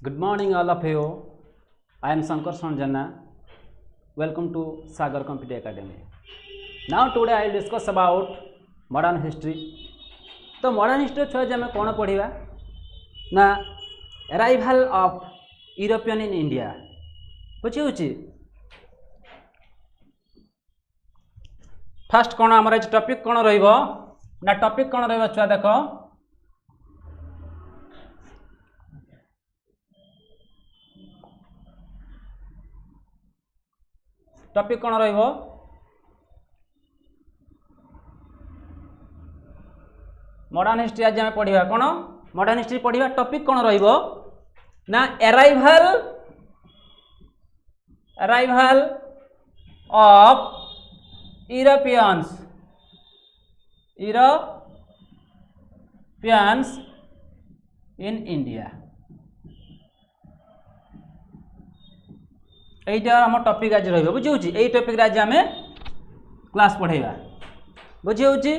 Good morning, all of you. I am Shankar Sanjana. Welcome to Sagar Computer Academy. Now, today I will discuss about modern history. तो modern history छुआ जे कौन पढ़ा ना arrival of European in India बुझी fast कौन आमर topic कौन ना टॉपिक कौन छुआ देख टॉपिक कौन मॉडर्न हिस्ट्री आज आम पढ़ा कौन मॉडर्न हिस्ट्री पढ़ा टॉपिक कौन ना arrival of Europeans in India यहीटा आम टॉपिक आज रुझे यही टॉपिक आज आम क्लास पढ़ेगा बुझी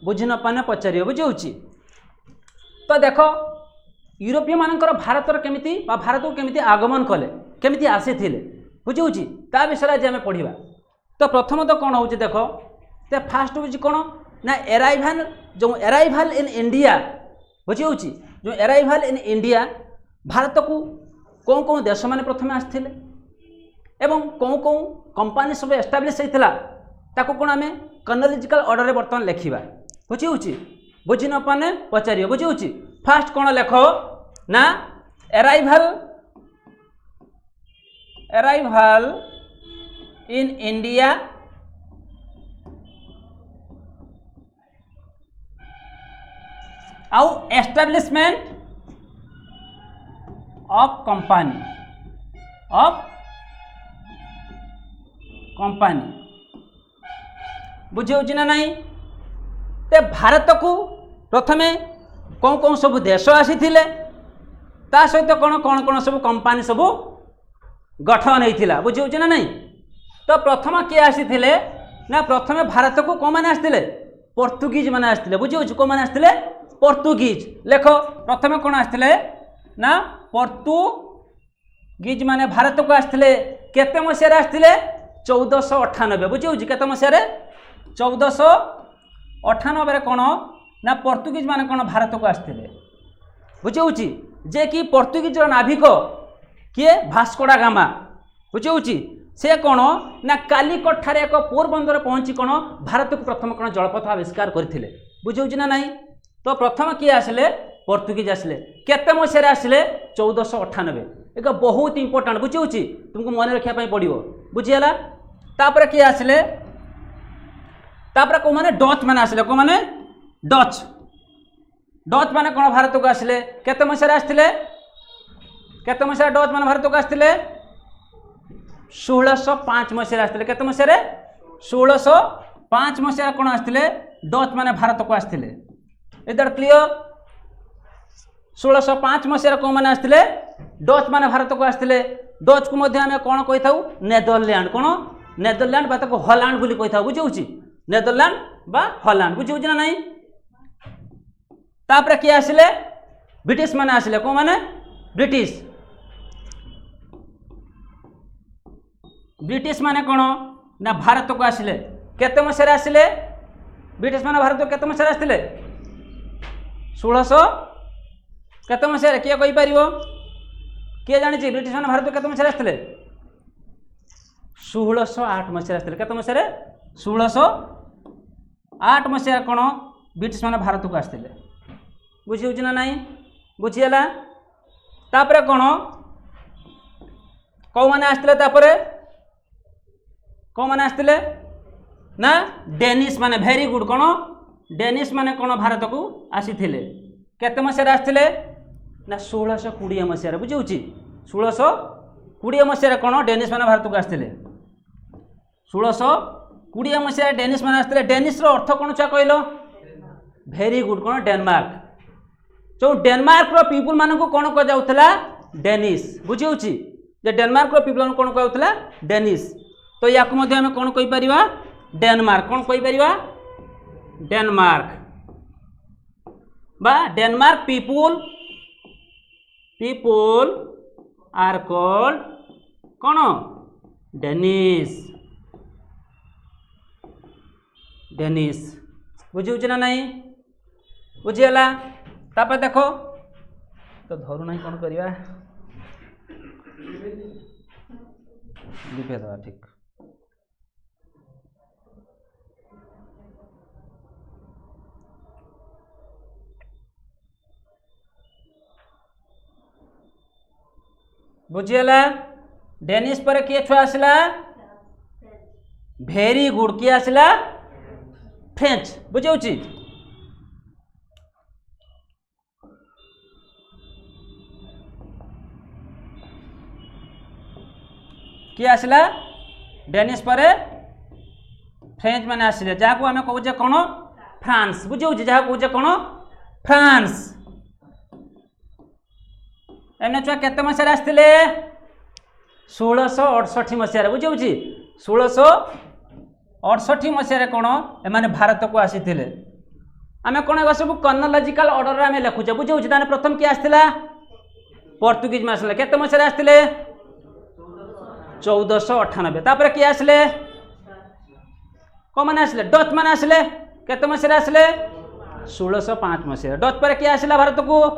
बुझी न पाने पचार बुझे तो देख यूरोपीय मानकर भारत केमिति भारत को केमिति आगमन कले केमिति आसी बुझे ता विषय आज आम पढ़ा तो प्रथम तो कौन हो देख तो फास्ट हूँ कौन ना अराइवल जो अराइवल इन इंडिया बुझे जो अराइवल इन इंडिया भारत को कौन कौन देश मैंने प्रथम आसते एवं कौन कौन कंपनी सब एस्टाब्लिश होता ताको कौन आम क्रोनोलॉजिकल ऑर्डर रे बर्तमान लिखा बुझे बुझी न पाने पचार बुझे फास्ट कौन लेख ना अराइवल इन इंडिया आउ एस्टाब्लिशमेंट ऑफ कंपनी बुझे ना नहीं ते भारत को प्रथमे कौन कौन सब देश आसी ता सहित कौन कौन कौन सब कंपनी सब गठन होता बुझे ना नहीं तो प्रथम किए आसी ना प्रथमे भारत को कौन मैंने आसते पोर्तुगीज मैंने आसते बुझे कौन मैंने आसते पोर्तुगीज लेख प्रथमे कौन आसते ना पोर्तुगीज माने भारत को आसते केते मसीह आसते 1498 बुझे केते मसीह 1498 कौन ना पोर्तुगीज माने कौन भारत को आसते बुझे जे कि पोर्तुगीज नाविक किए भास्कोडा गामा बुझे से कौन ना कालीकट ठारे एक पोरबंदर पहुँची कौन भारत को प्रथम कौन जलपथ आविष्कार करते बुझे ना नहीं तो प्रथम किए आसिले पोर्तुगीज आसिले केते मसीह आसिले 1498 एक बहुत इंपोर्टाट बुझे तुमको मन रखापी पड़ो बुझीगला तापर किए आसिले तापर को माने डच माने आसिले को माने डच माने कौन भारत को आसिले केते मसीह आसते केते मसीह डच माने भारत को आसते 1605 मसीह आसते केते मसीह 1605 मसीह कौन आसते डच माने भारत को आसते इधर क्लियर 1605 मसीह कौन मैंने आसते डच माने भारत को आसते डच को मध्य आम कौन कही था नेदरलैंड कौन नेदरलैंड बा ताको हॉलैंड बोली कही था बुझे नेदरलैंड बा हॉलैंड बुझे ना नहीं तापर किए आसिले ब्रिटिश माने आसिले कौन माने ब्रिटिश माने कौन ना भारत को आसिले केते मसीह आसिले ब्रिटिश माने भारत को केते मसीह आसते 1600 केते मसीह किए कही पार किए जानी ब्रिटिश माने भारत को केते मसीह आसते 1608 मसीह आसते केते मसीह 1608 मसीह कौन ब्रिटिश माने भारत को आसते बुझे ना नहीं बुझीगला तापर कौन कौ मैंने आसते कौन मैंने आसते ना डेनिश माने वेरी गुड कौन डेनिश माने कौन भारत को आसी केते मसीह आसते ना 1620 मसीह बुझे 1620 मसीह कौन डेनिश माने भारत को आसते 1620 मसीह डेनिश माने आसते डेनिश रो अर्थ कौन छुआ कहल वेरी गुड कौन डेनमार्क जो डेनमार्क रो पीपुल मान को कौन कह जाउथला डेनिश बुझे जे डेनमार्क रो पीपुल कौन कहउथला डेनिश तो या आम कौन कही परिबा डेनमार्क कौन कही परिबा डेनमार्क बा डेनमार्क पीपुल आर कॉल्ड कौन डेनिस डेनिस बुझे ना नहीं बुझीगला तापर देखो तो धरू ना कौन करवा लिपे दवा ठीक बुझीगला डेनिस पर किए छुआ आसला भेरी गुड किए आसला फ्रेंच बुझे किए आसला डेनिस पर फ्रेंच मैंने आसिले जहाँ को आम कहे कौन फ्रांस बुझे जहाँ कहे कौन फ्रांस एमने छुआ केते मसीह आसते 1668 मसीह बुझे 1668 मसीह कौन एमाने भारत को आसी आम कौन एगो सब कर्नोलॉजिकल ऑर्डर आम लिखुचे बुझे ताने प्रथम किए आसला पोर्तुगीज में आसले केते मसीह आसते 1498 तापर किए आसले कौन मैंने आसले डच मैंने आसले केते मसीह आसले 1605 मसीह डच पर किए आसला भारत को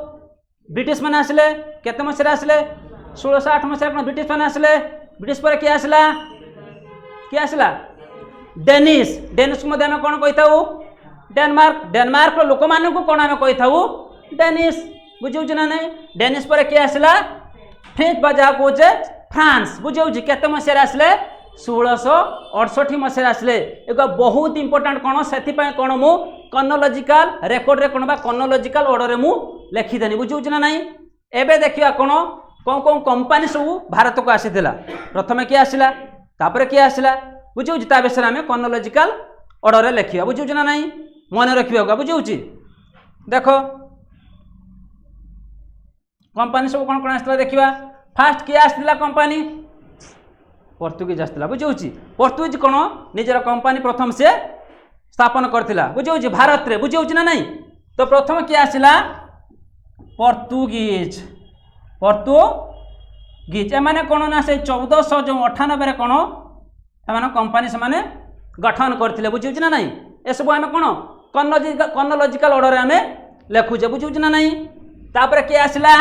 ब्रिटिश मैंने आसले केते मसीह आसले 1608 मसीह ब्रिटिश मैंने आसले ब्रिटिश पर किए आसला डेनिस डेनिस को आम कौन कही था डेनमार्क डेनमार्क लोक मान को कौन आम कही था डेनिस बुझे ना नहीं डेनिस पर किए आसला फ्रेंच बा जहाँ कहे फ्रांस बुझे केते मसीह आसले 1668 मसीह आसले एक बहुत इंपोर्टाट कौन से कौन मु कर्नोलॉजिकल रेकर्ड रे कौन कर्नोलॉजिकल ऑर्डर रे मु लिखिदेनी बुझे ना नहीं एबे देखिया कौन कौन कौन कंपनी सब भारत को आसीला प्रथम किए आसला तापर किए आसला बुझे ता विषय आम कर्नोलॉजिकल ऑर्डर लिखा बुझे ना नहीं मन रखा बुझे देख कंपनी सब कौन कौन आसला देखा फास्ट किए आसला कंपनी पोर्तुगीज आसला बुझे पोर्तुगीज कौन निजर कंपनी प्रथम से स्थापन करथिला बुझे भारत रे बुझे ना नहीं तो प्रथम किए आसला पोर्तुगीज एमाने कौन ना से 1498 कौन एमान कंपनी से माने गठन करथिले बुझे ना नहीं ए सब आम कौन कर्नोलॉजिकल ऑर्डर आम लिखुचे बुझे ना नहीं तापर किए आसला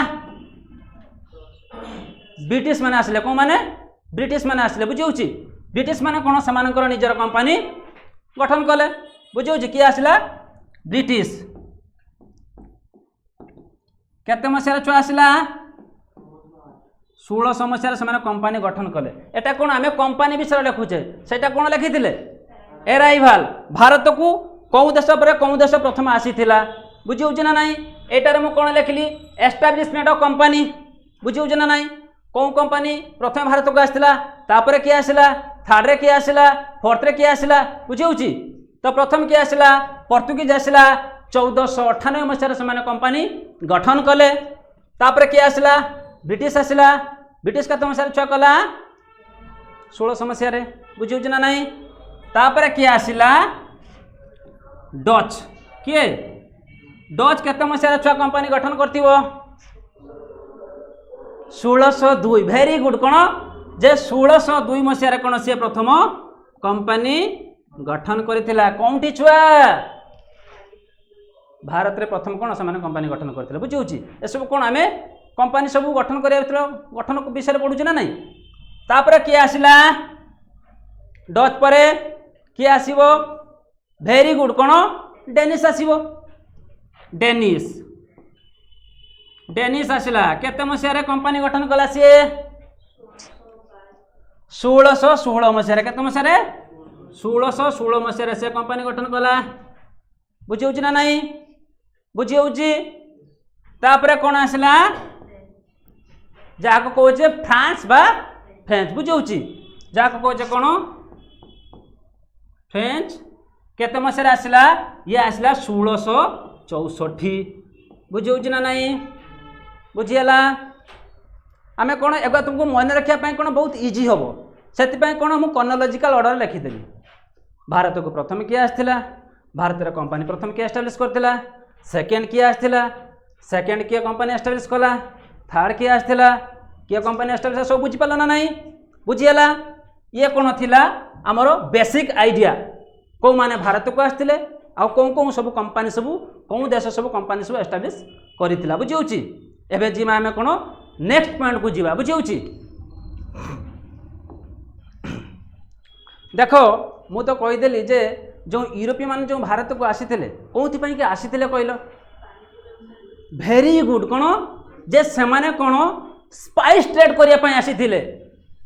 ब्रिटिश मैंने आसले कौन माने ब्रिटिश मैंने आसले बुझे ब्रिटिश मैंने कौन से निजर कंपनी गठन कले बुझे किए आसला ब्रिटिश केते मसीह छुआ आसला 1600 मसीह से कंपनी गठन कले एटा कौन आम कंपनी विषय लिखुचे से कौन लिखी एराइवाल भारत को कौ देश पर कौ देश प्रथम आसीला बुझे ना नहीं एटार मु कौन लिखली एस्टाब्लिशमेंट ऑफ कंपनी बुझे ना नहीं कौ कंपनी प्रथम भारत को आसला तापर किए आसला थर्ड रे किए आसला फोर्थ रे किए आसला बुझे तो प्रथम किए आसला पोर्तुगीज आसला 1498 मसीह से कंपनी गठन कले तापर किए आसला ब्रिटिश आसला ब्रिटिश केते मसीह छुआ कला 1600 मसीह बुझे ना नहीं तापर किए आसला डच किए डच केते मसीह छुआ कंपनी गठन करथिबो 1602 वेरी गुड कौन जे 1602 मसीह कौन सी प्रथम कंपनी गठन करथिला कौंटी छुआ भारत रे प्रथम कौन से कंपनी गठन करथिले बुझे ए सब कौन आम कंपनी सब गठन कर गठन विषय पढ़ुचे ना नहीं तापर किए आसला डच पर किए आसीबो वेरी गुड कौन डेनिस आसीबो डेनिस डेनिस आसला केते मसीह कंपनी गठन कला सी 1616 मसीह केते मसीह 1616 मसीह से कंपनी गठन कला बुझे ना नहीं बुझे तापर कौन आसला जहाँ को कहे फ्रांस बा फ्रेंच बुझे जहाँ को कहे कौन फ्रेंच केते मसीह आसला ये आसला 1664 बुझे ना नहीं बुझीगला आम कौन एग तुमको मन रखापी कौन बहुत इजी हम से कौन मुझे कर्नोलॉजिकल ऑर्डर लिखिदेली भारत को प्रथम किए आसला भारत कंपनी प्रथम किए एस्टाब्लिश करथिला सेकेंड किए आसला सेकेंड किए कंपनी एस्टाब्लिश कला थर्ड किए आसला किए कंपनी एस्टाब्लिश सब बुझी पाल ना नहीं बुझीगला ये कौन थिला आमर बेसिक आइडिया कौ माने भारत को आसते आ कौन कौन सब कंपनी सब कौन देश सब कंपनी सब एस्टाब्लिश करथिला बुझी एबे जीमा आमे कोन नेक्स्ट पॉइंट को जीवा बुझी देख मु तो कहीदेली जे जो यूरोपीय मान जो भारत को आसीथिले कोथि पई के आसीथिले कहलो वेरी गुड कोन जे सेमाने कोन स्पाइस ट्रेड करिया पई आसीथिले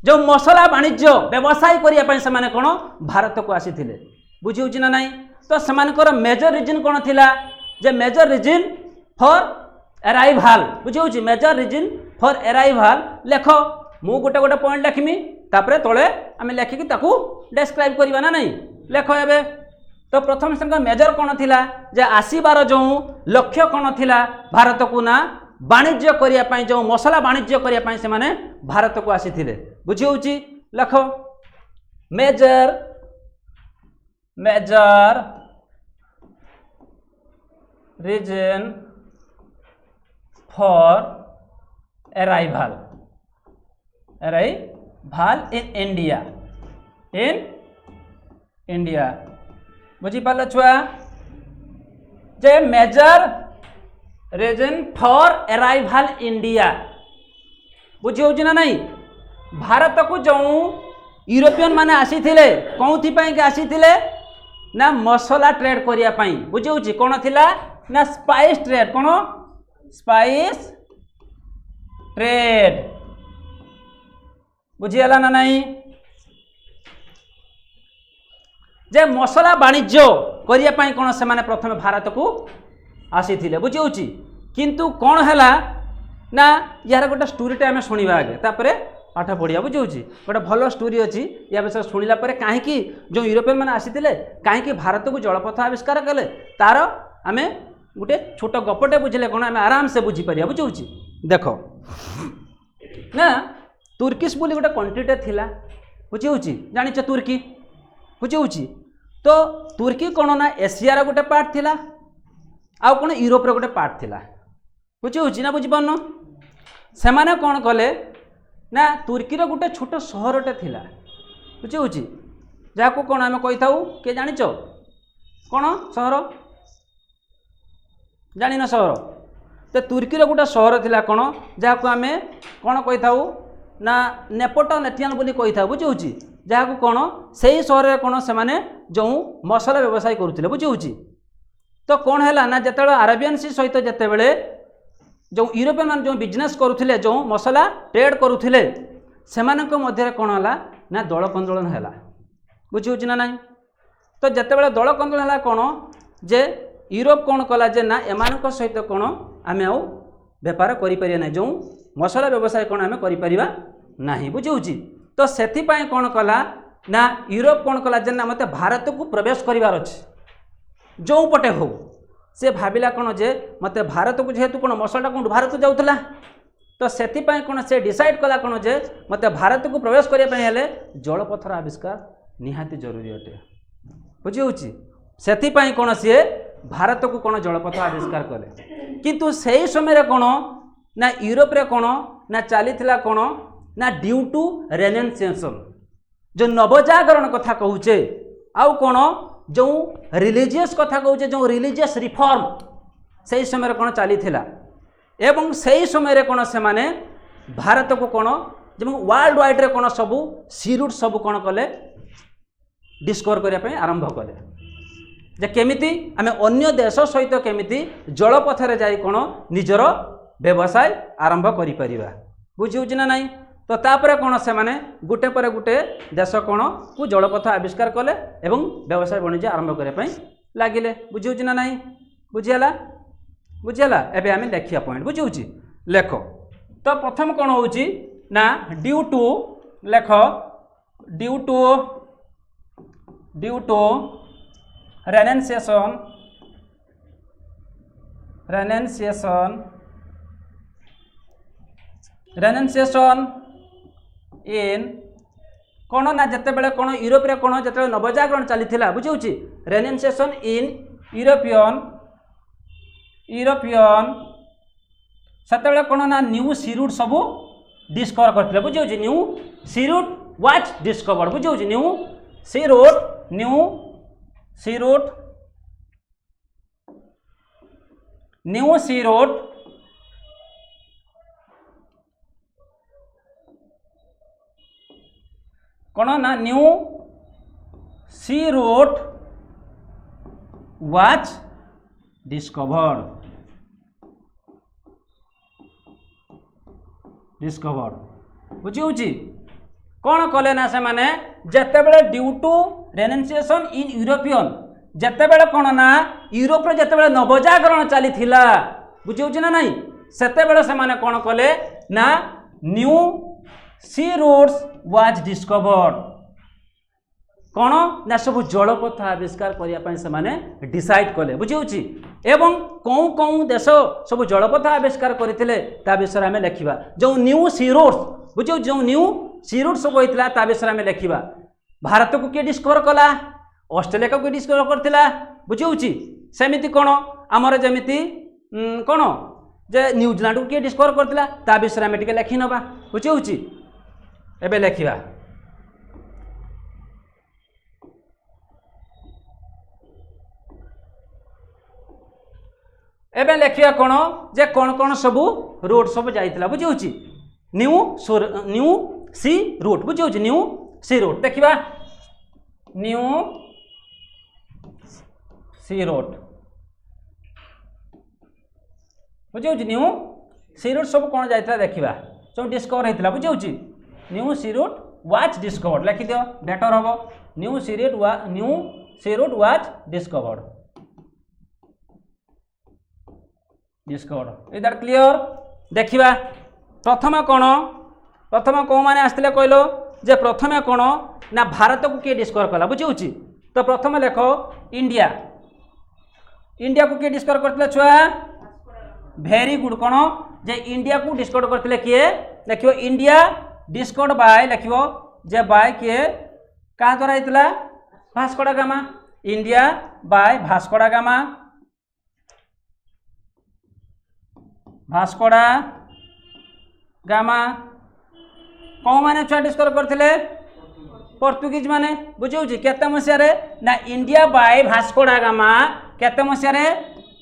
जो मसला वाणिज्य व्यवसाय करिया पई सेमाने कोन भारत को आसीथिले बुझी होची ना नहीं तो सेमानकर मेजर रीजन कोन थिला जे मेजर रीजन फॉर अराइवल बुझी होची मेजर रीजन फॉर अराइवल लेख मु गोटे गोटे पॉइंट लिखमी तापरे तळे आमे लेखिकी ताकू डिस्क्राइब करबा ना नहीं लेख एबे तो प्रथम संग मेजर कोन थिला जे आसीबार जो लक्ष्य कोन थिला भारत को ना वाणिज्य करिया पई जो मसला वाणिज्य करिया पई से माने भारत को आसीथिले बुझी होची लेख major reason for arrival in India बुझी पाल छुआ जे major reason for arrival India बुझी होची ना नहीं भारत को जो यूरोपियन माने आसीथिले कौथि पई के आसीथिले ना मसला ट्रेड करिया पई बुझी होची कोन थिला ना स्पाइस ट्रेड कोन स्पाइस ट्रेड बुझीगला ना नहीं जे मसला वाणिज्य करिया पई कोन से माने प्रथम भारत को आसीथिले बुझी होची किंतु कोन हैला ना यार गोटे स्टोरीटे आमे सुनिबा आगे तापरे पाठ पढ़िया बुझी होची गोटे भल स्टोरी अच्छी या विषय शुणिला कहीं जो यूरोपियन मैंने आसीथिले कहीं भारत को जलपथ आविष्कार कले तार आमे गोटे छोट गपटे बुझिले कौन आम आराम से बुझीपर बुझे देख ना तुर्किश बोली गोटे कंट्रीटे थिला बुझी होची जानिच तुर्की बुझी होची तो तुर्की कौन ना एशियार गोटे पार्ट थिला आउ कौन यूरोपर गोटे पार्ट थिला बुझी होची ना बुझीपारन से माने कौन कले ना तुर्कीर गोटे छोट सहरटे थिला बुझी होची जहाँ कौन आम कही था किए जानिच कौन सहर जान सहर तो तुर्कीर गोटे सहर थिला कौन जहाँ को आम कौन कही था ना नेपोटनेटियन बोली कही था बुझी होची जहाँ को कौन से ही सहर कौन से माने जो मसला व्यवसाय करुले बुझी होची तो कौन है ना जिते अरेबियन सी सहित जिते बड़े जो यूरोपियन मान जो बिजनेस करुले जो मसला ट्रेड करुले से मध्य कौन है ना दल कंदोलन है बुझी होची ना नहीं तो जिते दल कंदोलन है कौन जे यूरोप कौन कला जे ना एमान सहित कौन आम आउ बेपार करें ना जो मसला व्यवसाय कौन आम कर बुझी होची तो से कौन कला ना यूरोप कौन कला जे ना मत भारत को प्रवेश करार अच्छे जो पटे हो से भाविला कौन जे मत भारत को जेहेतु कौन मसला कौन भारत जाऊला तो से कौन से डिसाइड कला कौन जे मत भारत को प्रवेश करने जलपथर आविष्कार निहाती जरूरी अटे बुझी होची से कौन सी भारत को कौन जलपथ आविष्कार कले किंतु से ही समय कौन ना यूरोप रे कौन ना चली कौन ना ड्यू टू रेनेसांस जो नवजागरण कथा कहूचे आउ कौन जो रिलीजियस कथा कहूचे जो रिलीजियस रिफॉर्म से समय कौन चली एवं से ही समय कौन से माने भारत को कौन जो वर्ल्ड वाइड रे कौन सबू सी रूट सब कौन कले डिस्कवर करने आरंभ कले जे केमिति आमे अन्य देश सहित केमिति जलपथरे जाई कौन निजर व्यवसाय आरंभ करि परिबा बुझी होची ना नहीं तो तापरे कौन से माने गुटे पर गुटे देश कौन को जलपथ आविष्कार कले एवं व्यवसाय वाणिज्य आरंभ करने लगिले बुझी होची ना नहीं बुझीगला एबे आमे देखिया पॉइंट बुझी होची लेख तो प्रथम कौन होची ना ड्यू टू लेख ड्यू टू रेनेसांस इन कौन ना जिते बड़े कौन यूरोप रे कौन जिते नवजागरण चली बुझी होची रेनेसांस इन यूरोपियन से कौन ना न्यू सी रूट सबू डिस्कवर करथिले बुझियो new sea route was discovered बुझियो न्यू सी रूट कौन ना new sea route was discovered बुझी कौन कले ना से माने जेतेबेले due to renaissance in European जेतेबेले कौन ना यूरोप रे जेतेबेले नवजागरण चली थिला बुझी ना नहीं सेतेबेले से माने कौन कले ना new sea routes was discovered कौन ना सब जलपथ आविष्कार करने से माने डिसाइड कले बुझी एवं कौ कौ देश सब जलपथ आविष्कार करते ता विषय में लिखा जो न्यू सी रूट्स बुझे जो न्यू सी रूट सब होता ता विषय में लिखा भारत को किए डिस्कवर कला ऑस्ट्रेलिया को किए डिस्कवर करथिला बुझी सेमिति कौन आमर जमिति कौन जे न्यूजीलैंड को किए डिस्कवर करथिला ता विषय में टिके लिखि नबा बुझी एबे लिखा एबे लिखिया कौन जे कौन सब रूट सब जाइतिला बुझी न्यू सी रूट बुझी न्यू सी रूट देखिबा न्यू सी रूट बुझी न्यू सी रूट सब कौन जाइतिला देखिबा सब डिस्कवर होइतिला बुझी new sea route was discovered लिखि दियो बेटर हम new sea route was discovered is that clear देखिबा प्रथम कौन माने आसथिले कहलो जे प्रथम कौन ना भारत को किए डिस्कवर कला बुझी तो प्रथम लेख इंडिया को किए डिस्कवर करथिले छुआ वेरी गुड कौन जे इंडिया को डिस्कवर करथिले किए देखियो इंडिया डिस्कवर्ड बाय लिखियो जे बाय किए का द्वारा आइतला Vasco da gamma India by Vasco da gamma कौन माने छुआ डिस्कवर करथिले पोर्तुगीज माने बुझी केते मसिया रे ना India by Vasco da gamma केते मसिया रे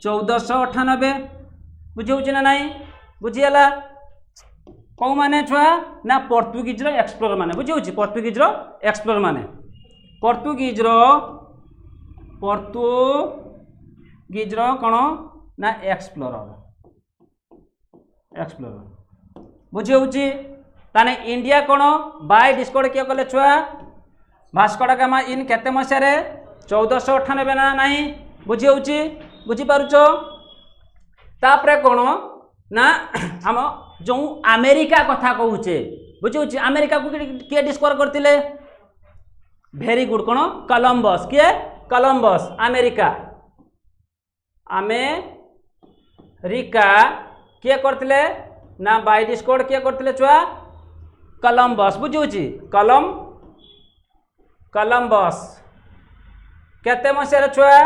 1498 बुझी ना नहीं बुझीला कौन माने छुआ ना पोर्तुगीज रो एक्सप्लोरर माने बुझी पोर्तुगीज रो एक्सप्लोरर माने पोर्तुगीज रो कौन ना एक्सप्लोरर बुझी ताने इंडिया कौन बाय डिस्कवर्ड किए कले छुआ भास्को डा गामा इन केते मसिया रे 1498 ना नहीं बुझी पारुछ तापरे कौन ना हम जो अमेरिका कथा कहूचे बुझी अमेरिका को किए डिस्कवर करथिले वेरी गुड कौन कोलंबस किए कोलंबस अमेरिका किए करथिले ना बाय डिस्कवर्ड किए करथिले छुआ कोलंबस बुझी कोलंबस केते मसिया छुआ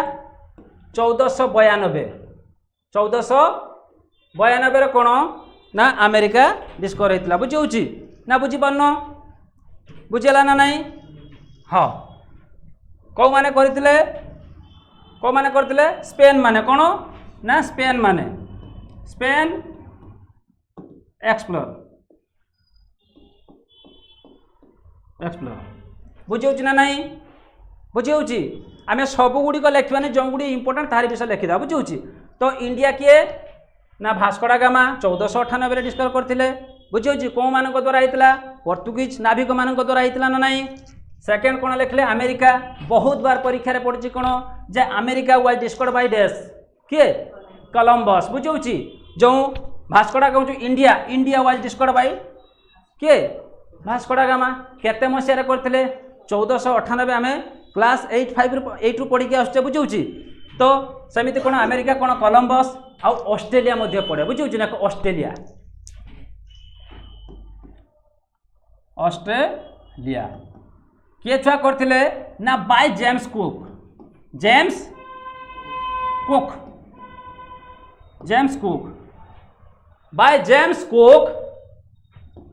1492 रे कौन ना अमेरिका डिस्कवर होता बुझी ना बुझी पारन बुझेला ना नहीं हाँ कौ माने करथिले स्पेन माने कौन ना स्पेन एक्सप्लोर बुझी ना नहीं बुझी आम सब गुड़िक लिखा जो गुड़ी इंपोर्टेंट तार विषय लिखिदा बुझी तो इंडिया किए ना भास्को डा गामा 1498 डिस्कवर करथिले बुझी कौ मान द्वारा होता पोर्तुगीज नाविक मान द्वारा होता ना नहीं सेकेंड कौन लिखले अमेरिका बहुत बार परीक्षा रे पड़ी कौन जे अमेरिका वाज डिस्कवर्ड बाय डेस किए कोलंबस बुझी जो भास्को डा कहूँ इंडिया वाज डिस्कवर्ड बाय किए भास्को डा गामा केते मसिया करथिले 1498 आम क्लास 8 रु पढ़ी आसुचे बुझी तो सेमिति कौन अमेरिका कौन कोलंबस आउ ऑस्ट्रेलिया मध्य पड़े बुझी ना ऑस्ट्रेलिया किए छुआ करथिले ना by James cook by James cook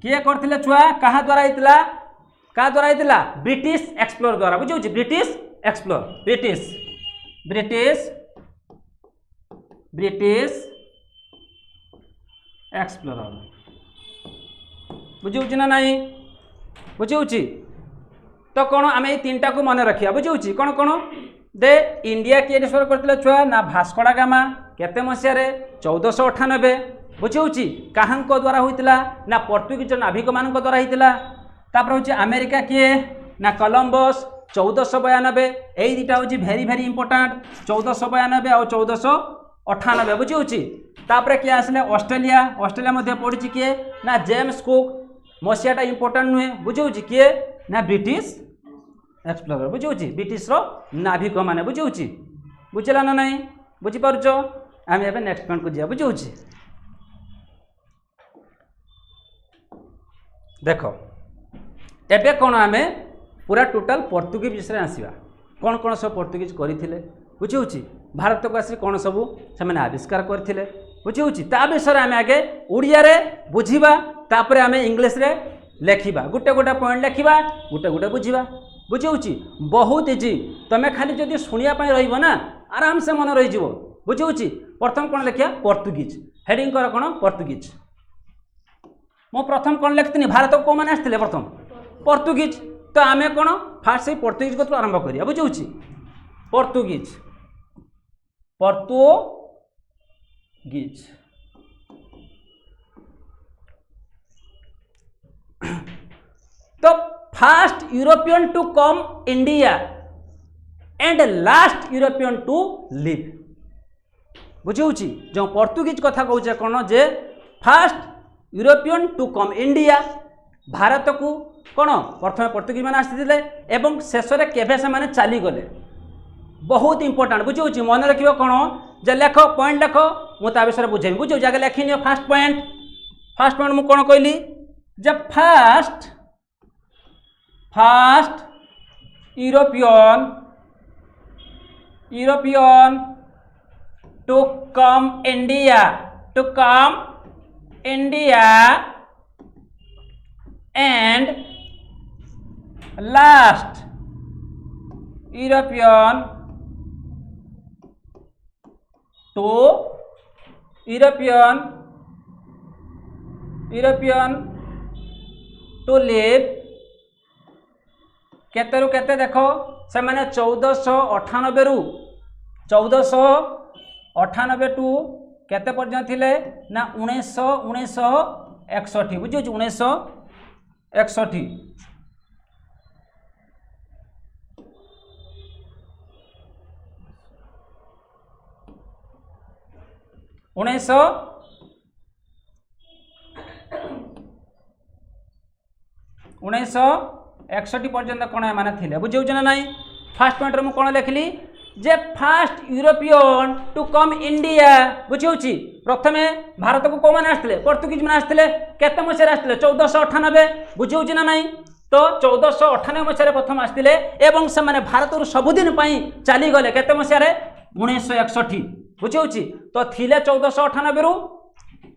किए करथिले छुआ कहा द्वारा आइतला का द्वारा आइतला ब्रिटिश एक्सप्लोर द्वारा बुझौ छी ब्रिटिश एक्सप्लोर ब्रिटिश एक्सप्लोरर बुझौ छी ना नहीं बुझौ छी तो कौन आम ये तीन को मन रखिया बुझौ छी कौन कौन दे इंडिया किए डिस्कवर करथिले छुआ ना भास्को डा गामा केते मसिया रे 1498 बुझौछि काहांको द्वारा होइतिला ना पोर्तुगीज नाविक मानक द्वारा होइतिला तापर होछि अमेरिका किए ना कोलंबस 1492 एई दुटा होछि भेरी भेरी इंपोर्टेंट 1492 और 1498 बुझौछि तापर किए आसले ऑस्ट्रेलिया मध्ये पड़छि किए ना जेम्स कुक मसियाटा इंपोर्टेंट नुहे बुझौछि किए ना ब्रिटिश एक्सप्लोरर बुझौछि ब्रिटिश रो नाविक माने बुझौछि बुझला ना नहीं बुझी पारुछ आम ए नेक्स्ट पॉइंट को जा बुझौछि देख एबे कौन आम पूरा टोटाल पोर्तुगीज विषय आसवा कौन कौन सब पोर्तुगीज करथिले बुझौछि भारत को आसी कौन सब से आविष्कार करथिले बुझौछि ता विषय आम आगे ओडिया रे बुझिबा तापर आम इंग्लिश रे लेखिबा गोटे गोटे पॉइंट लेखिबा गोटे गोटे बुझिबा बुझौछि बहुत इजी तमे खाली जदि सुनिया पई रहिबो ना आराम से मन रहि जिवो बुझौछि प्रथम कौन लेखिया पोर्तुगीज हेडिंग कर कौन पोर्तुगीज मो प्रथम कौन लिखती भारत को मैंने आसते प्रथम पोर्तुगीज तो आम कौन फास्ट से पोर्तुगीज को आरंभ करिया बुझौछि पोर्तुगीज तो first European to come India and last European to live बुझौछि जो पोर्तुगीज कथा कहूचे कौन जे first European to come India Bharat को कौन प्रथम पोर्तुगीज मैंने आसते एवं शेष में केभे से माने चली गले बहुत इंपोर्टेंट बुझौछि मन रखियो कौन जे लेख पॉइंट लेख मुझे विषय बुझेबी बुझौ आगे लेखिनि फास्ट पॉइंट मुझे कौन कहली जब first European to come India and last European to live केते रु केते देखो से माने 1498 रु 1498 टू केते पर्यंत थिले ना 1961 बुझियो 1961 1961 पर्यंत कौन मैंने थिले बुझे ना नहीं फास्ट पॉइंट मु कौन लिखली जे first European to come India बुझे प्रथमे भारत को कौन आसते पोर्तुगीज मैंने आसते केते मसीह आसते 1498 बुझे ना नहीं तो 1498 मसीह प्रथम आसते एवं से माने भारत सबुदिन चली गले केते मसीह 1961 बुझे तो थिले 1498 रु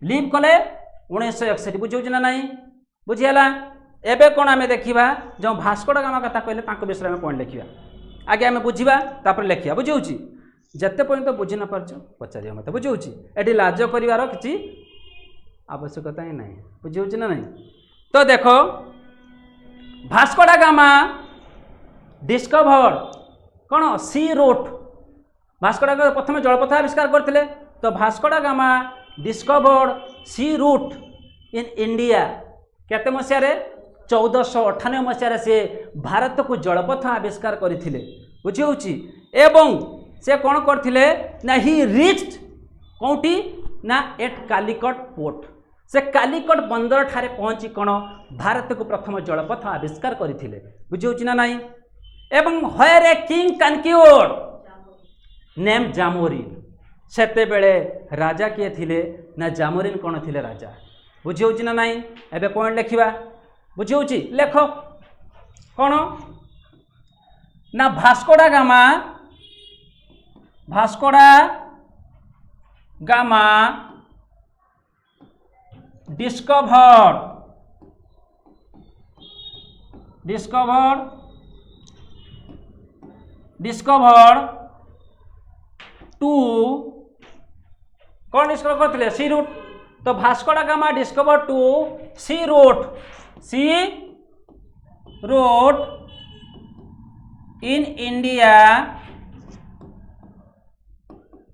लिव कले 1961 बुझे ना नहीं बुझीगला एबे कौन आम देखा जो भास्को डा गामा कथा कहले विषय में पॉइंट लिखा आगे आम बुझा तापर लिखा बुझे जिते पर्यटन बुझी न पार्छ पचार मत बुझे ये लाज कर किसी आवश्यकता ही ना बुझे ना नहीं तो देख भास्को डा गामा डिस्कवर कौन सी रूट भास्को डा गामा प्रथम जलपथ आविष्कार करते तो Vasco da Gama discover sea route in India केते मसीह 1498 मसीह से भारत को जलपथ आविष्कार करथिले बुझे एवं से कौन करथिले ना ही रिच्ड कौटी ना एट कालिकट पोर्ट से कालिकट बंदर ठारे पहुँची कौन भारत को प्रथम जलपथ आविष्कार करथिले बुझे ना नहीं एवं hear a king कनक्यूर्ड name Zamorin सेते बेले राजा किए थिले ना जामोरिन कौन थिले राजा बुझे ना नहीं एबे पॉइंट लिखा बुझे लेख कौन ना Vasco da Gama discovered discovered to कौन डिस्कवर करते सी रूट तो Vasco da Gama discover to sea route in India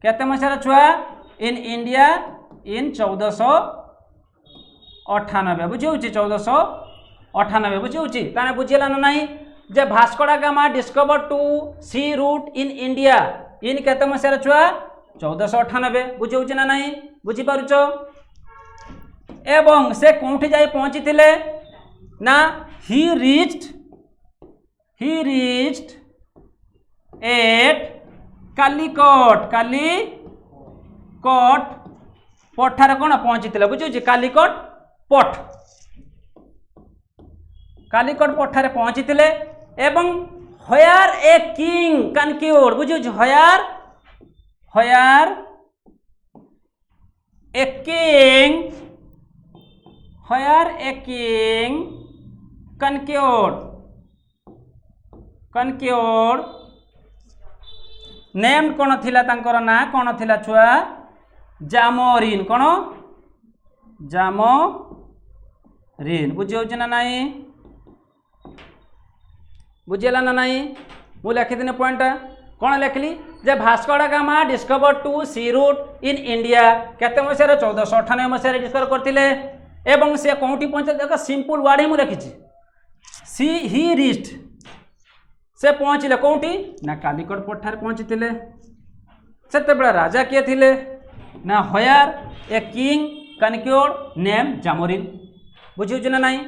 केते मसीहार छुआ इन इंडिया इन 1498 बुझी 1498 बुझी ताने बुझीला ना नहीं जे Vasco da Gama discover to sea route in India in केते मसीहार छुआ 1498 बुझी ना नहीं बुझी पारुछ एवं से कोठी जाई पहुंची थिले ना ही रीच्ड एट कालीकोट पठार कौन पहुंची थे बुझे कालीकोट पठार पहुंची थे एवं हयार ए किंग कनक्यूड बुझे हयार ए किंग कनक्यूड नेम कौन थिला तांकर ना कौन थिला छुआ जामोरिन कौन जामोरिन बुझी होची ना नहीं बुझेला ना नहीं मु लिखिदिन पॉइंट कौन लिखली जे Vasco da Gama discover to sea route in India केते मसीहार 1498 मसीहार डिस्कवर करथिले एवं से कोठी पहुंचे देखो सिंपल वर्ड ही मु लिखिछि ही रीच्ड से पहुँचले कौटी ना कालीकोट पठार पहुँची थे से राजा किए थे ना here a king कनक्यूड name Zamorin बुझे ना नहीं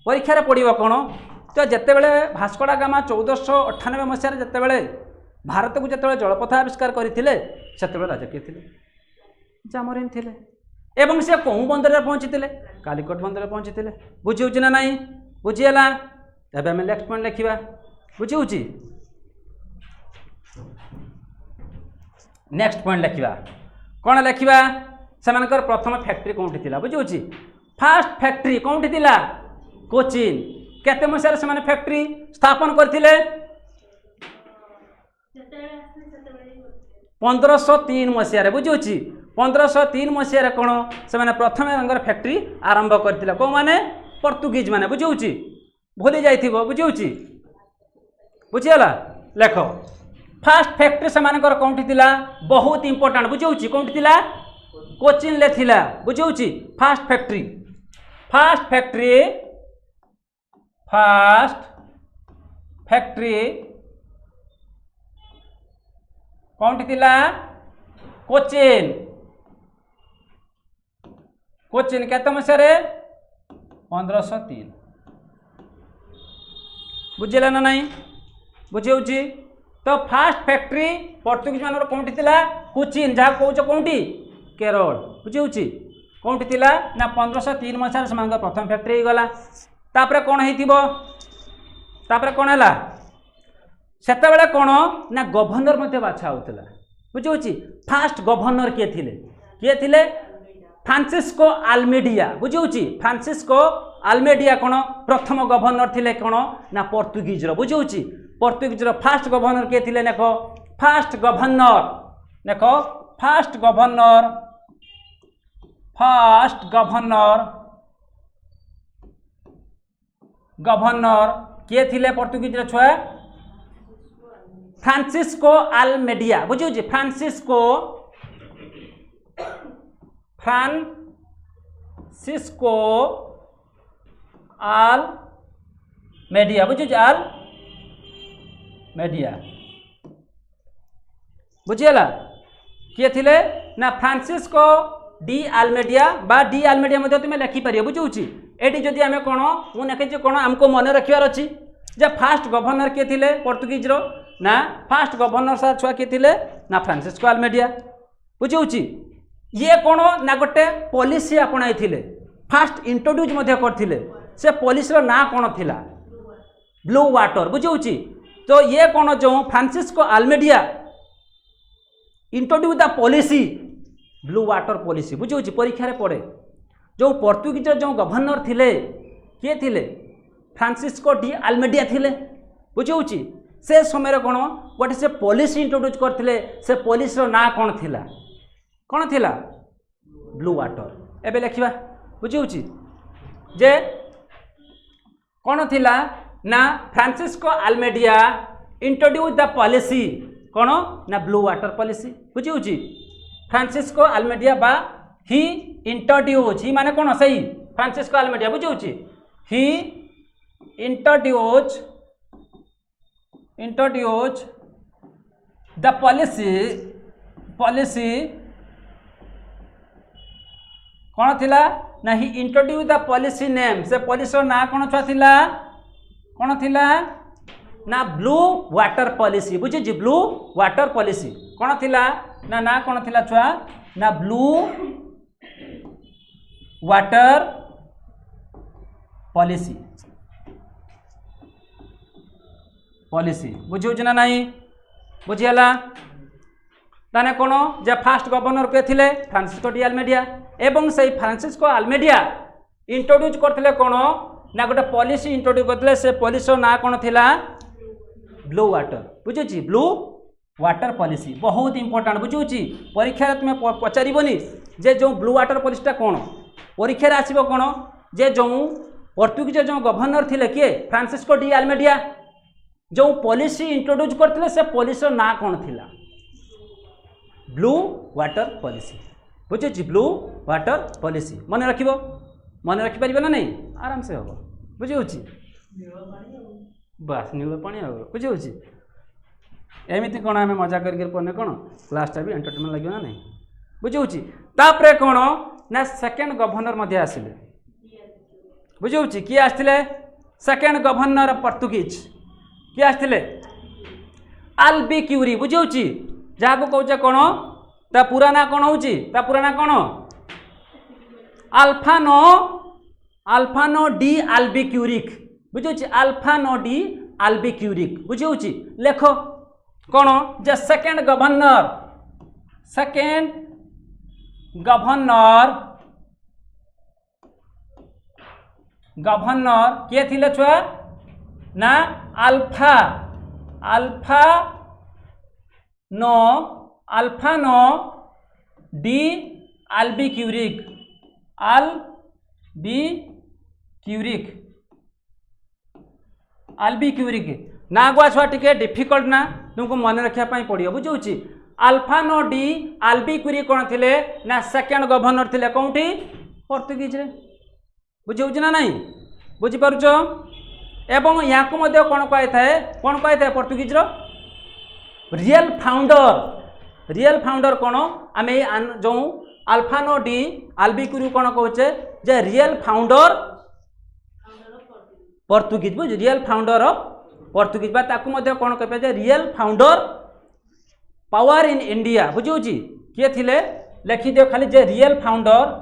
परीक्षा पड़ो कौन तो जिते बड़े भास्को डा गामा 1498 मसीहार जिते भारत को जिते जलपथ आविष्कार करते राजा किए थे जामोरिन थे एवं से कौ बंदर पहुँची थे कालीकोट बंदर पहुँची थे बुझे ना नहीं बुझीगला एवं आम नेक्स्ट पॉइंट लिखा बुझी नेक्स्ट पॉइंट लिखा कौन लिखा से प्रथम फैक्ट्री कौटी थी बुझी फास्ट फैक्ट्री कौटी थी कोचिन केते मसीहार से फैक्ट्री स्थापन करते 1503 मसीहार बुझी 1503 मसीहार कौन से प्रथम फैक्ट्री आरंभ करते कौ मैंने पर्तुगीज मैंने बुझी भूली जाइए बुझी बुझीगला लेख फास्ट फैक्ट्री से कौटी थी बहुत इंपोर्टेंट बुझे कौटी थी कोचिन ले थिला बुझे फास्ट फैक्ट्री कौटी थी कोचिन केते मसीहारे 1503 बुझेला ना नहीं बुझे तो फास्ट फैक्ट्री पर्तुगीज मान कौटी थी कोचिन जहाँ कौच कौटी केरल बुझे कौटी थी ना 1503 मसीहार से प्रथम फैक्ट्री गला तापरे कौन होता कौन है से कौन ना गवर्नर मध्य बाछा होता बुझे फास्ट गवर्नर किए थे फ्रांसिस्को आल्मेडिया बुझे फ्रांसिस्को आल्मेडिया कौन प्रथम गवर्नर थिले कौन ना पर्तुगीज बुझे पर्तुगीज फास्ट गवर्नर किए थे देख फास्ट गवर्नर किए थे पर्तुगीज छुआ फ्रांसिस्को आल्मेडिया बुझे फ्रांसिस्को आल्मेडिया बुझे आल्मेडिया बुझीगला किए थे ना फ्रांसिस्को डी आल्मेडिया बा डी आल्मेडिया मध्य तुम लिखिपार बुझे ये जदि आम कौन मुझे लिखी कौन आमको मन रखार अच्छी जे फास्ट गवर्नर किए थे पर्तुगीज ना फास्ट गवर्नर सार छुआ किए थे ना फ्रांसिस्को आल्मेडिया बुझे ये कौन ना गोटे पॉलिसी अपनाई थे फास्ट इंट्रोड्यूस करते से पॉलिसी ना कौन थिला ब्लू वाटर बुझे तो ये कौन जो Francisco Almeida introduce the policy blue water policy बुझे परीक्षा पड़े जो पर्तुगीज जो गवर्नर थिले किए थिले फ्रांसिस्को डी आल्मेडिया थिले बुझे से समय कौन गोटे से पॉलिसी इंट्रोड्यूस करते से पॉलिसी रो ना कौन थिला ब्लू वाटर एबे लिखा बुझे जे कौन थिला ना Francisco Almeida introduce the policy कौन ना ब्लू वाटर पॉलिसी बुझे फ्रांसिस्को आल्मेडिया बा ही इंट्रोड्यूस ही माने कौन सही फ्रांसिस्को आल्मेडिया बुझे ही इंट्रोड्यूस द पॉलिसी कौन थिला ना ही इंट्रोड्यूस द पॉलिसी नेम से पॉलिसी ना कौन छुआ थिला कौन थिला ना ब्लू वाटर पॉलिसी बुझे ब्लू वाटर पॉलिसी कौन थिला ना कौन थिला छुआ ना ब्लू वाटर पॉलिसी बुझे ना नहीं बुझीगला ताने कौन जे फास्ट गवर्नर के थिले फ्रांसिस्को डी आल्मेडिया एवं से फ्रांसिस्को आल्मेडिया इंट्रोड्यूस करथिले कौन ना गोटे पॉलिसी इंट्रोड्यूस करथिले से पॉलिसी ना कौन थिला ब्लू वाटर बुझे ब्लू वाटर पॉलिसी बहुत इंपोर्टेंट बुझे परीक्षा तुम पचारबनी जे जो ब्लू वाटर पॉलिसीटा कौन परीक्षा आसब कौन जे जो पोर्तुगीज जो गवर्नर थिले किए फ्रांसिस्को डी आल्मेडिया जो पॉलिसी इंट्रोड्यूस करथिले से पॉलिसी ना कौन थिला ब्लू वाटर पॉलिसी बुझे ब्लू वाटर पॉलिसी मन रखिबो मन रखि परिबो ना नहीं आराम से होबो बुझे बस नील पानी बुझे एमती कौन आम मजा करके पढ़ने कौन क्लासटा भी एंटरटेनमेंट लगे ना नहीं बुझे तापर कौन ना सेकेंड गवर्नर आसिले बुझे किए आसते सेकेंड गवर्नर पोर्तुगीज किए आसते अल्बिक्यूरी बुझे जहाँ को कौचे कौन ता पूरा ना कौन हो पूरा ना कौन अल्फानो डी अल्बिक्यूरिक बुझे अल्फानो डी अल्बिक्यूरिक बुझे लेख कौन जे सेकेंड गवर्नर किए थिले छुआ ना अल्फानो डी अल्बिक्यूरिक ना गुआ छुआ टिके डिफिकल्ट ना तुमको मन रखा पड़ो बुझे अल्फानो डी अल्बिक्यूरिक कौन थिले ना सेकेंड गवर्नर थिले कौटी पोर्तुगीज रे बुझे ना नहीं बुझीपार एवं यहाँ को मध्य कौन कही था पोर्तुगीज रियल फाउंडर कौन आम जो अल्फानो डी अल्बिक्यूरी कौन कहे जे रियल फाउंडर पोर्तुगीज बुझ रियल फाउंडर पोर्तुगीज बात कौन कहे real founder power in India बुझे किए थिले लिखिदियो खाली जे रियल फाउंडर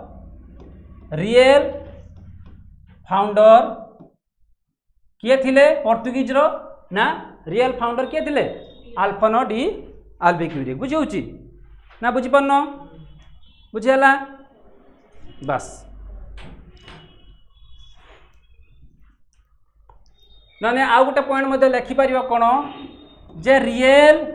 किए थिले पोर्तुगीज रो ना रियल फाउंडर किए थिले अल्फानो डी अल्बिक्यूरी बुझे ना बुझीपार बुझीगला बस ना आउ गोटे पॉइंट लिखिपर कौन जे real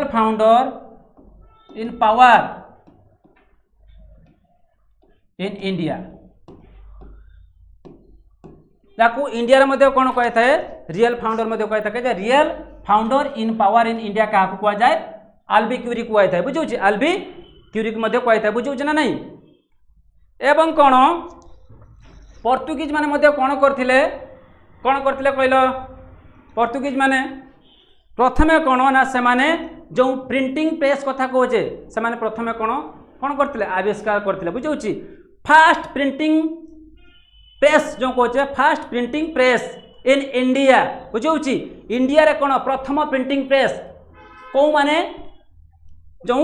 founder in power in India ताकू इंडिया रे कौन कही था रियल फाउंडर कही था real founder in power in India क्या कह जाए अल्बिक्यूरी कही था बुझे अल्बिक्यूरी कही था बुझे ना नहीं एवं कौन पोर्तुगीज माने कौन करथिले कहल पोर्तुगीज माने प्रथमे कौन ना से माने जो प्रिंटिंग प्रेस कथा कहे से माने प्रथमे कौन करथिले आविष्कार करथिले बुझे फास्ट प्रिंटिंग प्रेस जो कहे fast printing press in India बुझे इंडिया रे कौन प्रथम प्रिंटिंग प्रेस कौ माने जो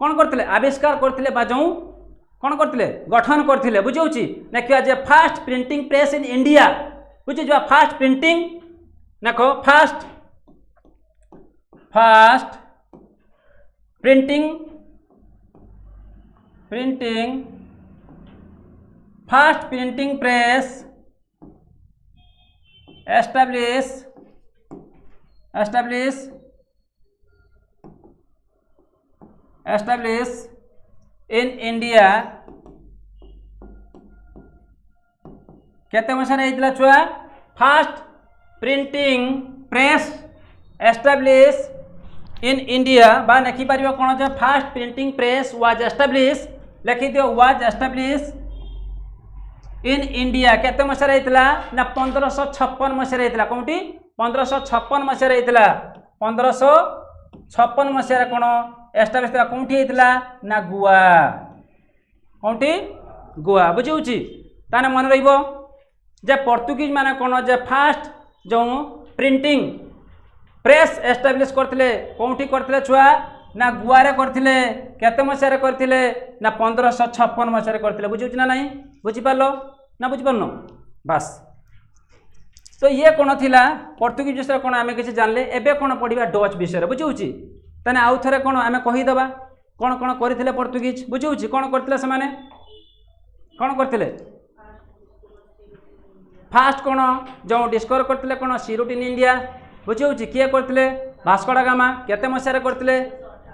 कौन करथिले आविष्कार करथिले बा जो कौन करथिले गठन करथिले बुझे देखिए जे first printing press in India बुझे जो फास्ट प्रिंटिंग देखो first printing first printing press establish in India केते मसारे हेतला छुआ first printing press establish in India बा लिखि पारिबो कोन जे first printing press was establish लिखि दियो वाज एस्टाब्लिश इन इंडिया केते मसारे हेतला ना 1556 मसारे हेतला कोंटी 1556 मसारे हेतला 1556 मसारे कोन एस्टाब्लिश था कोंठी हेतला ना गोवा कोंठी गोवा बुझिउची ताने मन रहिबो जे पोर्तुगीज माने कोन जे फर्स्ट जो प्रिंटिंग प्रेस एस्टाब्लिश करथिले कोंठी करथिले छुआ ना गोवा रे करथिले केते मसारे करथिले ना 1556 मसारे करथिले बुझिउची ना नहीं बुझी पालो ना बुझी पारनो बस तो ये कोन थिला पोर्तुगीज विषय कोन आमे किछि जानले एबे कोन पढिबा डच विषय बुझिउची ताने आउ थरे कोन आमे कहि दबा कोन कोन करथिले पोर्तुगीज बुझिउची कोन करथिले से माने कोन करथिले फास्ट कोन जो डिस्कवर करथिले कोन सी रूट इन इंडिया बुझिउची किए करथिले भास्को डा गामा केते मसारे करथिले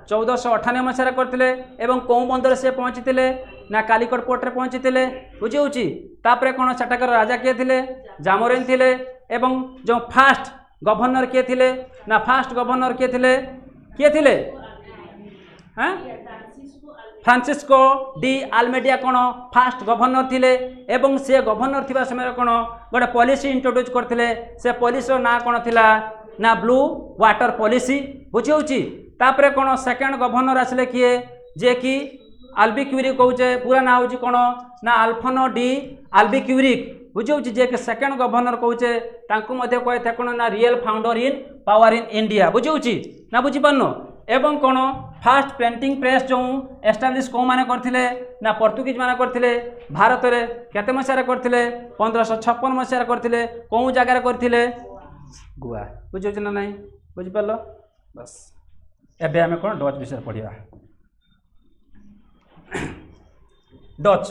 1498 मसारे करथिले एवं कोउ बंदर से पहुंचीतिले ना कालीकोट पोर्ट रे पहुंचीतिले बुझिउची तापरे कोन सटाकर राजा के थिले जामोरिन थिले एवं जो फास्ट गवर्नर के थिले ना फास्ट गवर्नर के थिले हाँ फ्रांसिस्को डी आलमेडिया कोन फास्ट गवर्नर थिले एवं से गवर्नर थिबा समय कोन गोटे पॉलिसी इंट्रोड्यूस करथिले से पॉलिसी रो ना कोन थिला ना ब्लू वाटर पॉलिसी बुझिउची तापरे कोन सेकंड गवर्नर आसले किए जे कि अल्बिक्यूरिक कहूचे पूरा ना होची कोन ना अल्फानो डी अल्बिक्यूरिक बुझिउची जे कि सेकंड गवर्नर कहूचे तांको मध्ये कहे थे कोन ना real founder in power in India बुझिउची ना बुझी पारनो एवं कोन फास्ट प्रिंटिंग प्रेस जो एस्टाब्लिश को माने करथिले ना पोर्तुगीज माने करथिले भारत रे केते मसारे करथिले 1556 मसारे करथिले कोउ जगह रे करथिले गोवा बुझिउची ना नहीं बुझी पारलो बस एबे हमें कोन डच विषय पढिबा डच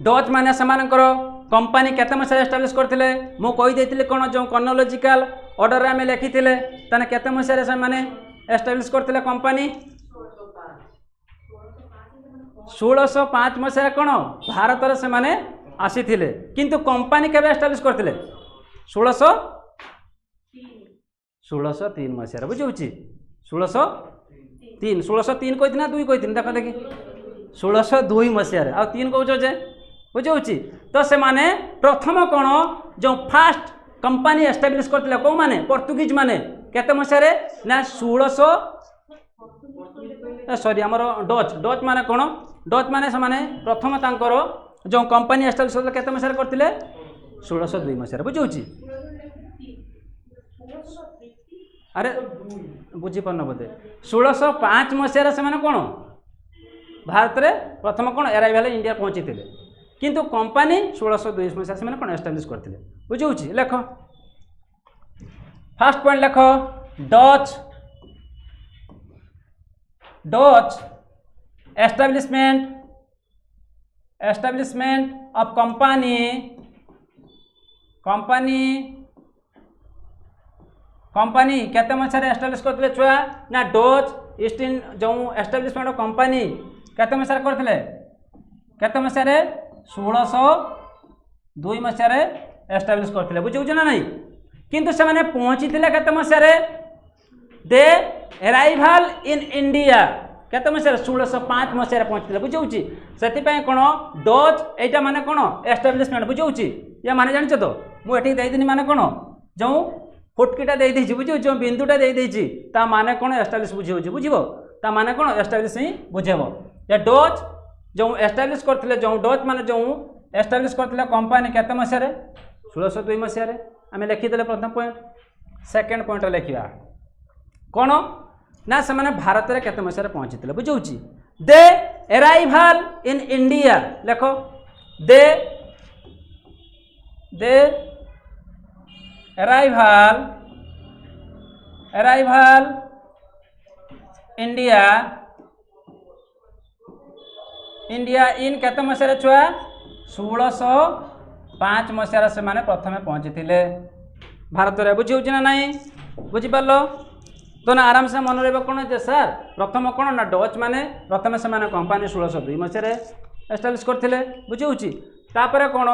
डच माने समानकर कंपनी केते मसारे एस्टाब्लिश करथिले मो कहि देथिले कोन जो क्रोनोलॉजिकल ऑर्डर रे हमें लिखिथिले तने केते मसारे से माने एस्टाब्लिश करथिले कंपनी 1605 मसारे कोन भारत रे से माने आसीथिले किंतु कंपनी केबे एस्टाब्लिश करथिले 1603 मसारे बुझिउची 1603 कहिथिना 2 कहिथिन देखो देखि 1602 मसारे आ 3 कहउछो जे बुझिउची तो से माने प्रथम कोन जो फास्ट कंपनी एस्टाब्लिश करथिले को माने पोर्तुगीज माने केते मसारे ना 1600 सॉरी हमर डच माने कोन डच माने से माने प्रथम तांकर जो कंपनी एस्टाब्लिश करथिले केते मसारे करथिले 1602 मसारे बुझिउची अरे बुझी पारन बोधे 1605 मसारे से माने कोन भारत रे प्रथम कोन अराइवल इंडिया पहुंची थिले किंतु कंपनी 1620 मसारे से माने कोन एस्टाब्लिश करथिले बुझिउची लेखो फर्स्ट पॉइंट लेखो डच एस्टाब्लिशमेंट ऑफ कंपनी केते मसारे एस्टाब्लिश करथिले छुआ ना डच ईस्ट इन जो एस्टाब्लिशमेंट ऑफ कंपनी केते मसारे करथिले केते मसारे 1602 मसारे एस्टाब्लिश करथिले बुझिउछ ना नहीं किंतु से माने पहुंची थिले केते मसारे दे अराइवल इन इंडिया केते मसारे 1605 मसारे पहुंचथिले बुझिउची सेति पय कोन डच एटा माने कोन एस्टाब्लिशमेंट बुझिउची या माने जानिछ तो मु एठी देइ दिनी माने कोन जो फुटकीटा दे देछि बुझिउ जो बिंदुटा दे देछि ता माने कोन एस्टाब्लिश बुझिउची बुझिबो ता माने कोन एस्टाब्लिश ही बुझेबो या डच जो एस्टाब्लिश करथिले जो डच माने जो एस्टाब्लिश करथिले कंपनी केते मसारे 1602 मसारे आमे लिखि देले प्रथम पॉइंट सेकंड पॉइंट लिखिबा कोन ना से माने भारत रे केते मसारे पहुंचीतिले बुझौची दे अराइवल इन इंडिया लेखो the arrival arrival India India in केत मसीह छुआ 1605 मसीहार से माने प्रथम पहुँची थे भारत में बुझे ना नाई बुझिपार तो ना आराम से मन रहा कौन है सर प्रथम कौन ना डच माने प्रथम से कंपानी 1602 मसीह एस्टाब्लिश करते बुझे तापर कौन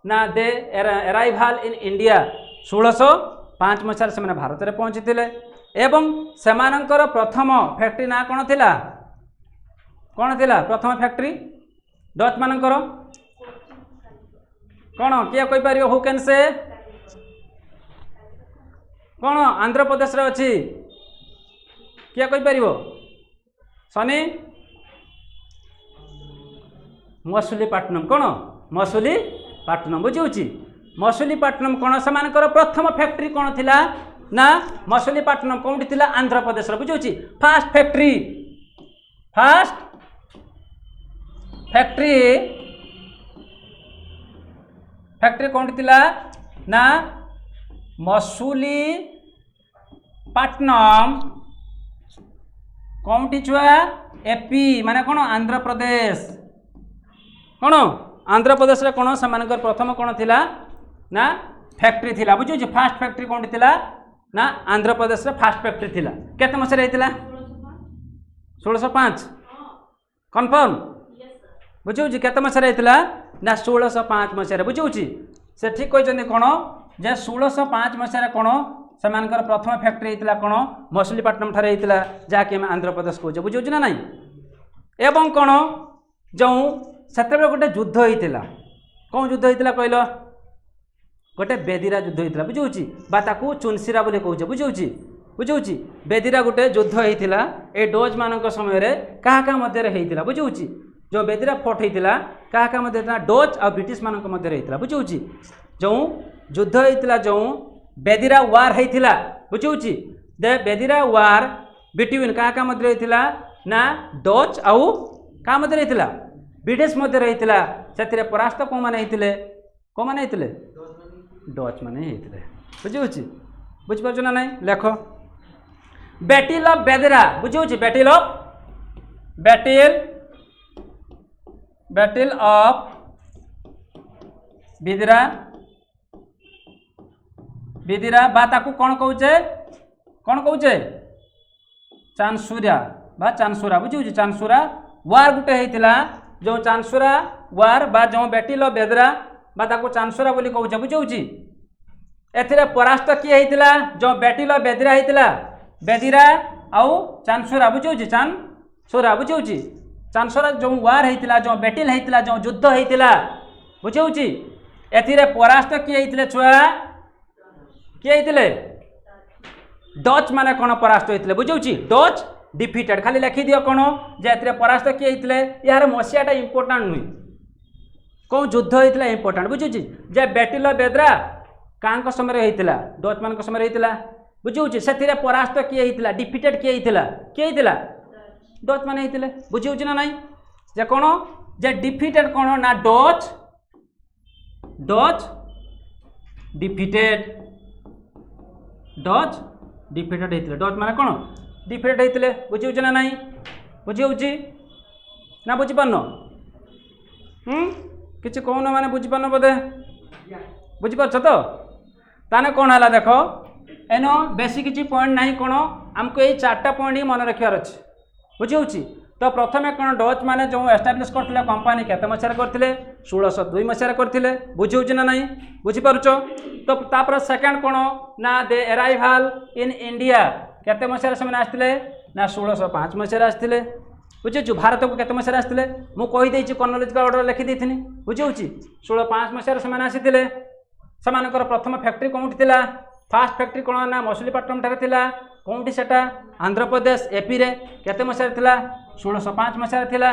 ना दे अराइवल इन इंडिया 1605 मसीह से भारत में पहुँची थे एवं सेमानंकर प्रथम फैक्ट्री ना कौन थिला कौन थिला प्रथम फैक्ट्री डच मानकर कौन किए कोई पारियो हु कैन से कौन आंध्र प्रदेश रे अछि किए कोई पारियो सनी मसूलीपट्टनम कौन मसूलीपट्टनम बुझी मसूलीपट्टनम कौन से प्रथम फैक्ट्री कौन थिला ना मसूलीपट्टनम कौन थिला आंध्र प्रदेश बुझी फास्ट फैक्ट्री कौन थिला ना मसूलीपट्टनम कौन छुआ एपी माने कौन आंध्र प्रदेश कौन आंध्र प्रदेश रे कौन से प्रथम कौन थिला ना फैक्ट्री थिला बुझे फास्ट फैक्ट्री कौन थिला ना आंध्र प्रदेश रे फास्ट फैक्ट्री थिला केते मसरे हेतिला 1605 कन्फर्म बुझे केते मसरे हेतिला ना 1605 मसीह बुझे से ठीक कहते कौन जे 1605 मसीह कौन से प्रथम फैक्ट्री होता कौन मसूलीपट्टनम ठारे होता जहाँकि आम आंध्र प्रदेश कहे बुझे ना नाई एवं कौन जो से गोटे युद्ध होता कौन युद्ध होता कहल गोटे बेदीरा युद्ध होता बुझे ताकू चुनसीरा बोली कहे बुझे बेदीरा गोटे युद्ध होता ए डोज मान समय क्या मध्य बुझे जो बेदीरा फोर्ट होता क्या मध्य डोज और ब्रिटिश मान मध्य होता बुझे जो युद्ध होता जो बेदीरा वार होता बुझे दे बेदीरा वार बिटवीन क्या मध्य होता ना डच आउ क्या मध्य होता ब्रिटिश मध्य होता से परास्त कौ मैंने होते डच मैंने बुझे बुझिपार ना नहीं लेख बैटल ऑफ बेदीरा बुझे बैटल ऑफ बेदीरा ताकू कौन कौचे चांसुरा बा चांसुरा बुझे चांसुरा वार गुटे होता जो चांसुरा वार बा जो बैटल ऑफ बेदीरा ताकू चांसुरा बोली कहे बुझे एथिरे परास्त किए होता जो बैटल ऑफ बेदीरा होता बेदीरा आउ चांसुरा बुझे चांसुरा बुझे चांसुरा जो वार होता जो बैटल होता जो युद्ध होता बुझे एथिरे परास्त किए होते छुआ किए होते डच माने कौन परास्त होते बुझे डच डिफिटेड खाली लिखि दियो कौन जे परास्त किए होते यार मसीहाटा इंपोर्टाट नुहे कौन युद्ध होता इंपोर्टाट बुझे जे बैटल ऑफ बेदीरा क्या समय होता डच मान समय होता बुझे से परास्त किए होता डिफिटेड किए होता डच मान होते बुझे ना नाई जे कौन जे डिफिटेड कौन ना डच डिफिटेड डच डिफिटेड होते डच मान कौन डिफिटेड होते बुझे ना नाई बुझे ना बुझीपार किसी कौन मैंने बुझीपार बोधे बुझीपार तो ताने कौन है देख एन बेसी किसी पॉइंट ना कौन आमको ये 4टा पॉइंट ही मन रखार अच्छे बुझे तो प्रथम कौन डच मैंने जो एस्टाब्लिश करते कंपानी केत मसीह करते 1602 मसीह करते बुझे ना नाई बुझीपार तो तापर सेकेंड कौन ना दे अराइवल इन इंडिया केत मसीह से आसते ना 1605 मसीह आसते बुझे भारत को केत मसीह आसते मुझे क्रोनोलॉजिकल ऑर्डर लिखिदी बुझे 1605 मसीह से आसते से प्रथम फैक्ट्री कौन थी फास्ट फैक्ट्री कौन ना मसूलीपट्टनम ठारे थिला कौन से आंध्र प्रदेश एपी रे केते मसीह थिला 1605 मसीह थिला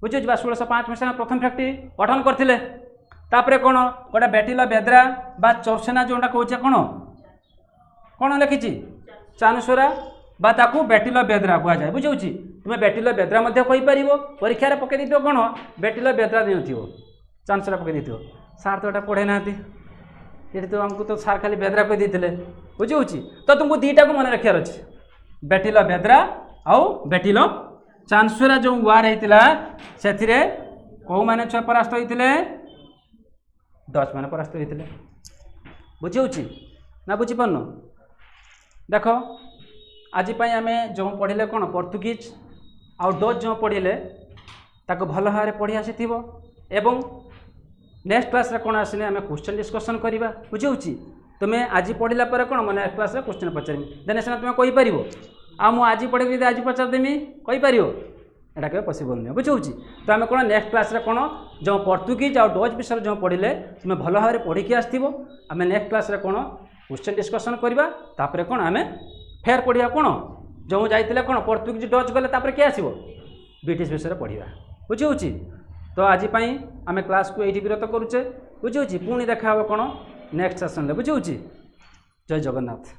बुझे 1605 मसीह प्रथम फैक्ट्री गठन करथिले तापरे कौन गोटे बैटल ऑफ बेदीरा बा चौसेना जोटा कहे कौन कौन लिखी चांसुरा बा ताकू बैटल ऑफ बेदीरा कहुए बुझे तुम्हें बैटल ऑफ बेदीरा कहीपर परीक्षा पकई दी कौन बैटल ऑफ बेदीरा नहीं चांसुरा पकई दी सार तो पढ़े ना ये तो हमको तो सार खाली बेदरा कह देते बुझे तो तुमको दीटा को मन रखार अच्छे बेटिल बेदरा आउ बेटिल चांसुरा जो वार होता से कौ मैंने छुआ परास्त होते डच मैंने परास्त होते बुझे ना बुझीपार देख आज आम जो पढ़ले कौन पोर्तुगीज आउ डच जो पढ़ले ताको भल भाव पढ़ी आसी एवं नेक्स्ट क्लास रे कौन आसने आम क्वेश्चन डिस्कसन करवा बुझे तुम्हें आज पढ़ला कौन मैं नेक्स्ट क्लास रे क्वेश्चन पचारि देने सीना तुम्हें कहीपर आज पढ़ी आज पचारदेमी कहीपर एटा के पॉसिबल नहीं बुझे तो आम कौन नेक्स्ट क्लास रे कौन जो पोर्तुगीज आउ डच विषय जो पढ़ले तुम्हें भल भाव पढ़ी आसो आम नेक्स्ट क्लास रे कौन क्वेश्चन डिस्कसन करवा तापर कौन आम फेर पढ़ा कौन जो जाइए कौन पोर्तुगीज डच गले तापर किए आसो ब्रिटिश विषय पढ़ा बुझे तो आज आम क्लास को ये विरत करुचे बुझे पुणी देखा कौन नेक्स्ट सेसन बुझे जय जगन्नाथ।